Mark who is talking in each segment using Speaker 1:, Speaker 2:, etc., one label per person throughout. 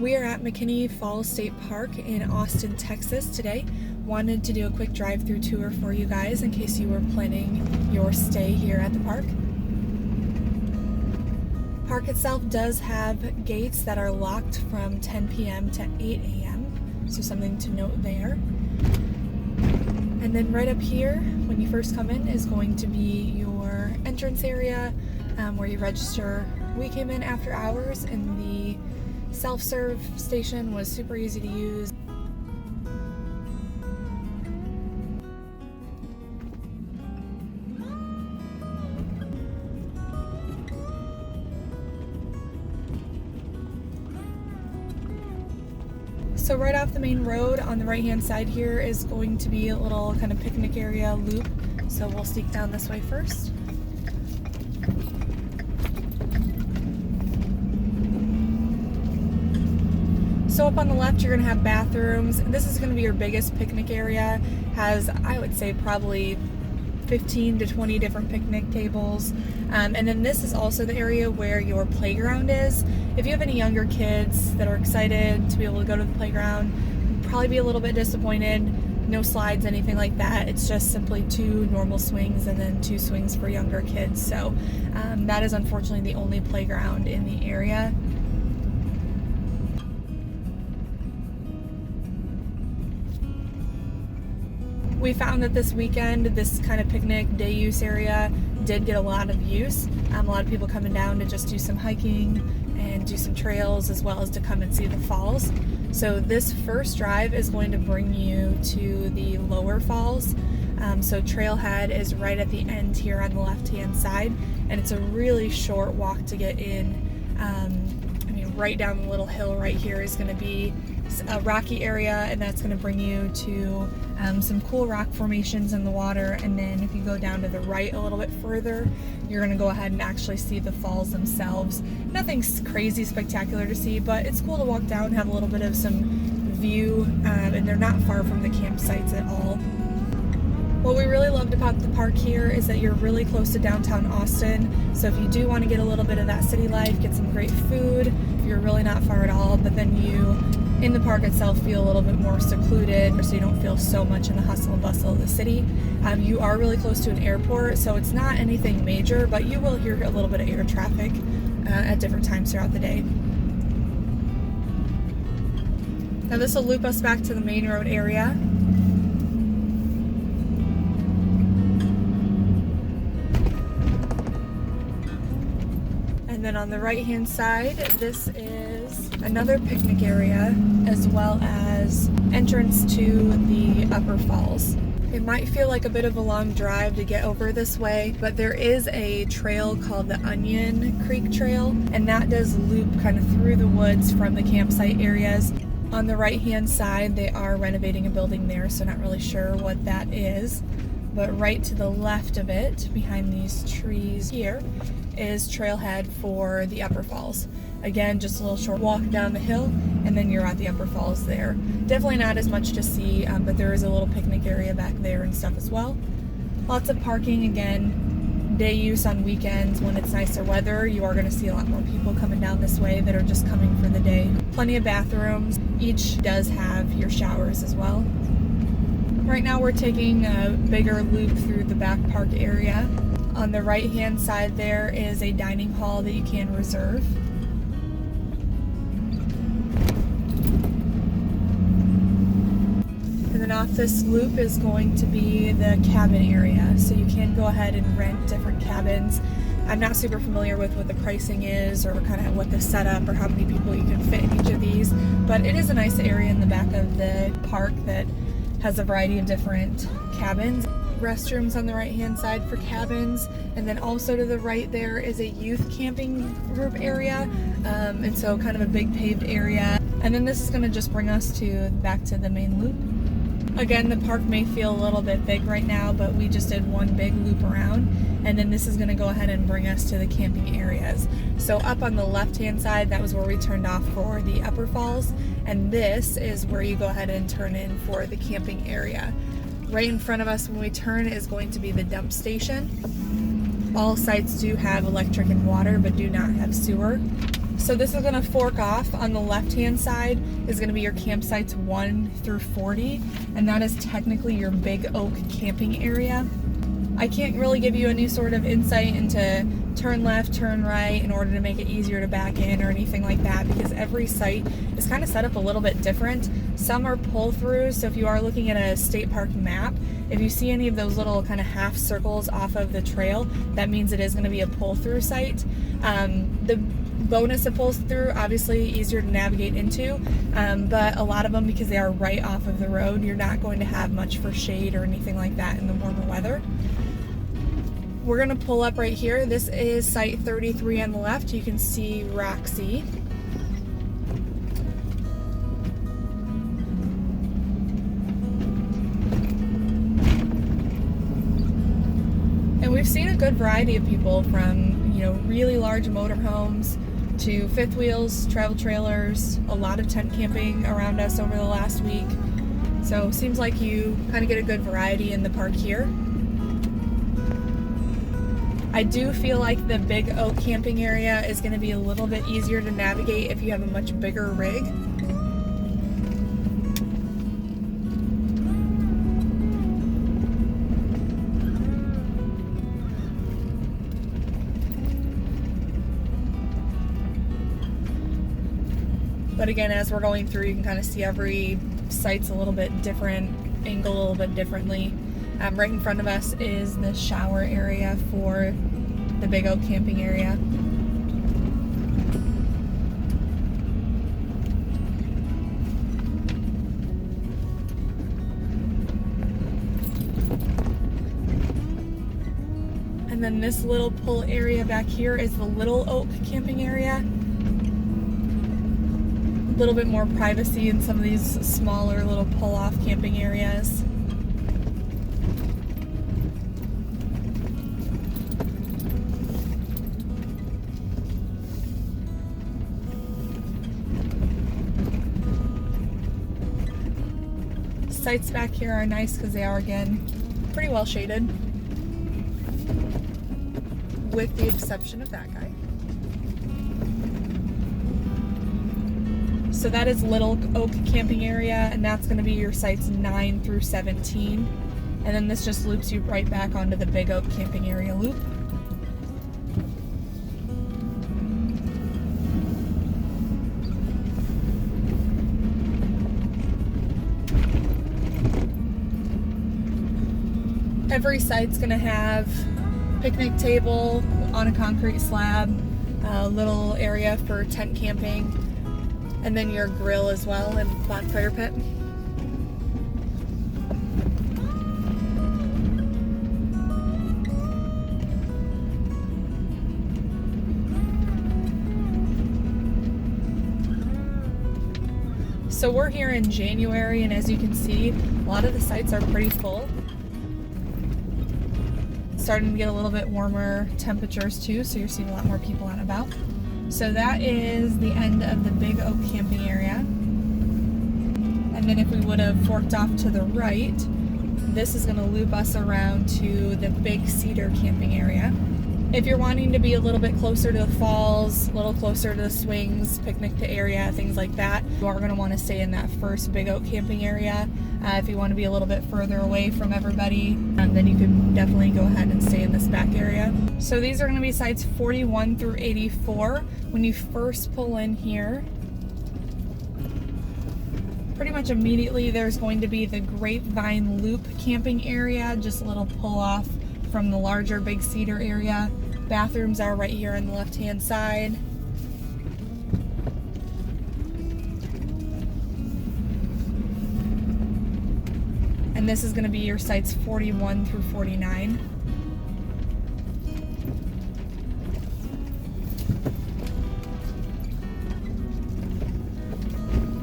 Speaker 1: We are at McKinney Falls State Park in Austin, Texas today. Wanted to do a quick drive-through tour for you guys in case you were planning your stay here at the park. Park itself does have gates that are locked from 10 p.m. to 8 a.m., so something to note there. And then right up here, when you first come in, is going to be your entrance area where you register. We came in after hours and the self-serve station was super easy to use. So right off the main road on the right hand side here is going to be a little kind of picnic area loop. So we'll sneak down this way first. So up on the left, you're going to have bathrooms. This is going to be your biggest picnic area. Has, I would say, probably 15 to 20 different picnic tables. And then this is also the area where your playground is. If you have any younger kids that are excited to be able to go to the playground, you'll probably be a little bit disappointed. No slides, anything like that. It's just simply 2 normal swings and then 2 swings for younger kids. So that is unfortunately the only playground in the area. We found that this weekend, this kind of picnic day use area did get a lot of use. A lot of people coming down to just do some hiking and do some trails as well as to come and see the falls. So this first drive is going to bring you to the lower falls. So Trailhead is right at the end here on the left-hand side, and it's a really short walk to get in. Right down the little hill right here is going to be a rocky area, and that's going to bring you to some cool rock formations in the water. And then if you go down to the right a little bit further, you're going to go ahead and actually see the falls themselves. Nothing's crazy spectacular to see, but it's cool to walk down and have a little bit of some view, and they're not far from the campsites at all. What we really loved about the park here is that you're really close to downtown Austin, so if you do want to get a little bit of that city life, get some great food, you're really not far at all, but then you, in the park itself, feel a little bit more secluded, so you don't feel so much in the hustle and bustle of the city. You are really close to an airport, so it's not anything major, but you will hear a little bit of air traffic at different times throughout the day. Now this will loop us back to the main road area. And then on the right hand side, this is another picnic area as well as entrance to the upper falls. It might feel like a bit of a long drive to get over this way, but there is a trail called the Onion Creek Trail, and that does loop kind of through the woods from the campsite areas. On the right hand side, they are renovating a building there, so not really sure what that is. But right to the left of it, behind these trees here, is Trailhead for the upper falls. Again, just a little short walk down the hill, and then you're at the upper falls there. Definitely not as much to see, but there is a little picnic area back there and stuff as well. Lots of parking, again, day use on weekends when it's nicer weather. You are going to see a lot more people coming down this way that are just coming for the day. Plenty of bathrooms. Each does have your showers as well. Right now we're taking a bigger loop through the back park area. On the right hand side there is a dining hall that you can reserve. And then off this loop is going to be the cabin area. So you can go ahead and rent different cabins. I'm not super familiar with what the pricing is or kind of what the setup or how many people you can fit in each of these, but it is a nice area in the back of the park that has a variety of different cabins. Restrooms on the right hand side for cabins, and then also to the right there is a youth camping group area, and so kind of a big paved area. And then this is going to just bring us back to the main loop. Again, the park may feel a little bit big right now, but we just did one big loop around, and then this is going to go ahead and bring us to the camping areas. So up on the left hand side, that was where we turned off for the upper falls, and this is where you go ahead and turn in for the camping area. Right in front of us when we turn is going to be the dump station. All sites do have electric and water, but do not have sewer. So this is going to fork off. On the left-hand side is going to be your campsites 1 through 40, and that is technically your Big Oak camping area. I can't really give you any sort of insight into turn left, turn right in order to make it easier to back in or anything like that, because every site is kind of set up a little bit different. Some are pull-throughs, so if you are looking at a state park map, if you see any of those little kind of half circles off of the trail, that means it is going to be a pull-through site. The bonus it pulls through, obviously easier to navigate into, but a lot of them, because they are right off of the road, you're not going to have much for shade or anything like that in the warmer weather. We're going to pull up right here. This is site 33 on the left. You can see Roxy. And we've seen a good variety of people from, really large motorhomes to fifth wheels, travel trailers, a lot of tent camping around us over the last week. So it seems like you kind of get a good variety in the park here. I do feel like the Big Oak camping area is going to be a little bit easier to navigate if you have a much bigger rig. But again, as we're going through, you can kind of see every site's a little bit different, angle a little bit differently. Right in front of us is the shower area for the Big Oak camping area. And then this little pull area back here is the Little Oak camping area. A little bit more privacy in some of these smaller little pull-off camping areas. Sites back here are nice because they are, again, pretty well shaded, with the exception of that guy. So that is Little Oak camping area, and that's going to be your sites 9 through 17. And then this just loops you right back onto the Big Oak camping area loop. Every site's going to have picnic table on a concrete slab, a little area for tent camping, and then your grill as well and bonfire pit. So we're here in January, and as you can see, a lot of the sites are pretty full. Starting to get a little bit warmer temperatures too, so you're seeing a lot more people out and about. So that is the end of the Big Oak camping area. And then if we would have forked off to the right, this is going to loop us around to the Big Cedar camping area. If you're wanting to be a little bit closer to the falls, a little closer to the swings, picnic area, things like that, you are going to want to stay in that first Big Oak camping area. If you want to be a little bit further away from everybody, then you can definitely go ahead and stay in this back area. So these are going to be sites 41 through 84. When you first pull in here, pretty much immediately there's going to be the Grapevine Loop camping area, just a little pull off from the larger Big Cedar area. Bathrooms are right here on the left-hand side. And this is going to be your sites 41 through 49.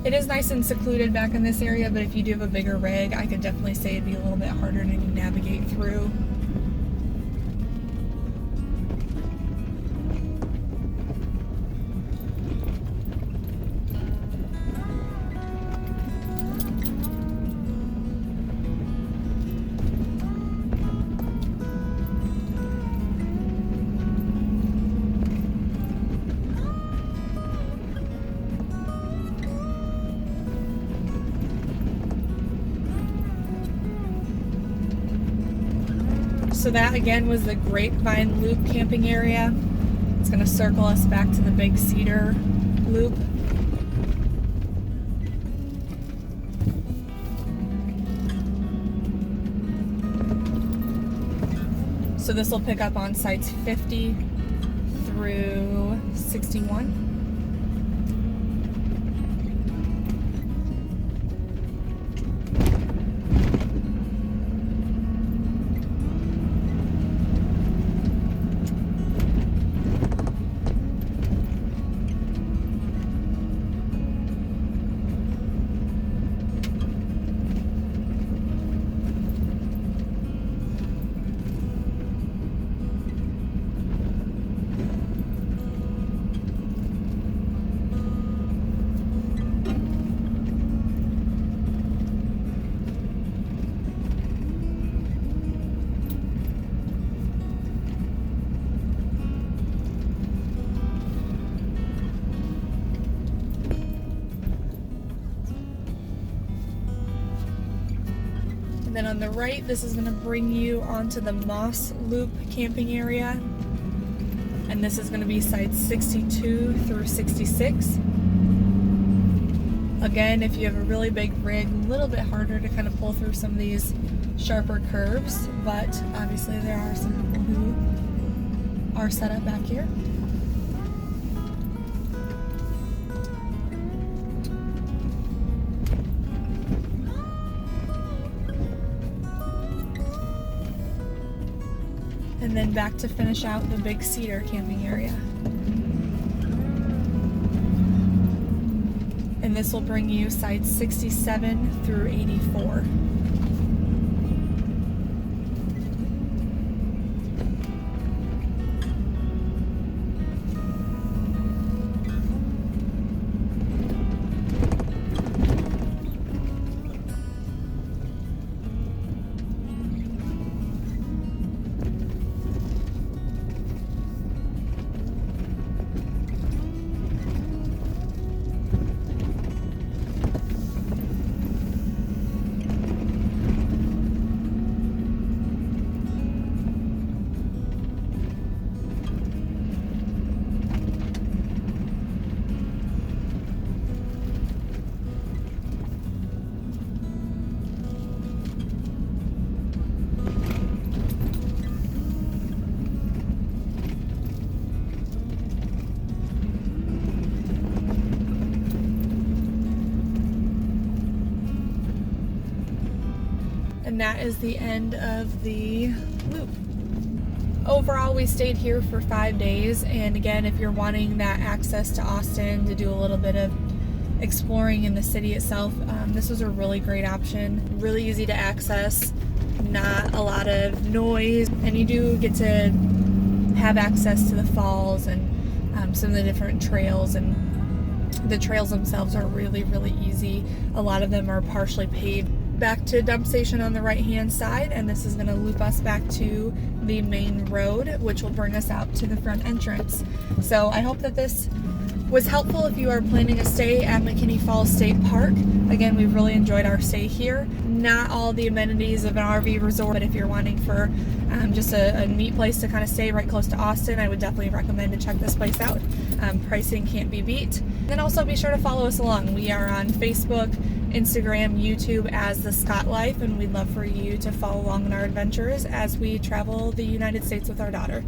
Speaker 1: It is nice and secluded back in this area, but if you do have a bigger rig, I could definitely say it'd be a little bit harder to navigate through. So that again was the Grapevine Loop camping area. It's going to circle us back to the big Cedar Loop. So this will pick up on sites 50 through 61. Then on the right, this is going to bring you onto the Moss Loop camping area. And this is going to be sites 62 through 66. Again, if you have a really big rig, a little bit harder to kind of pull through some of these sharper curves, but obviously there are some people who are set up back here. And then back to finish out the big Cedar camping area. And this will bring you sites 67 through 84. And that is the end of the loop. Overall, we stayed here for 5 days, and again, if you're wanting that access to Austin to do a little bit of exploring in the city itself, this was a really great option. Really easy to access, not a lot of noise, and you do get to have access to the falls and some of the different trails, and the trails themselves are really, really easy. A lot of them are partially paved. Back to dump station on the right hand side, and this is going to loop us back to the main road, which will bring us out to the front entrance. So I hope that this was helpful if you are planning a stay at McKinney Falls State Park. Again, we've really enjoyed our stay here. Not all the amenities of an RV resort, but if you're wanting for just a neat place to kind of stay right close to Austin, I would definitely recommend to check this place out. Pricing can't be beat. Then also be sure to follow us along. We are on Facebook, Instagram, YouTube as The Scott Life, and we'd love for you to follow along in our adventures as we travel the United States with our daughter.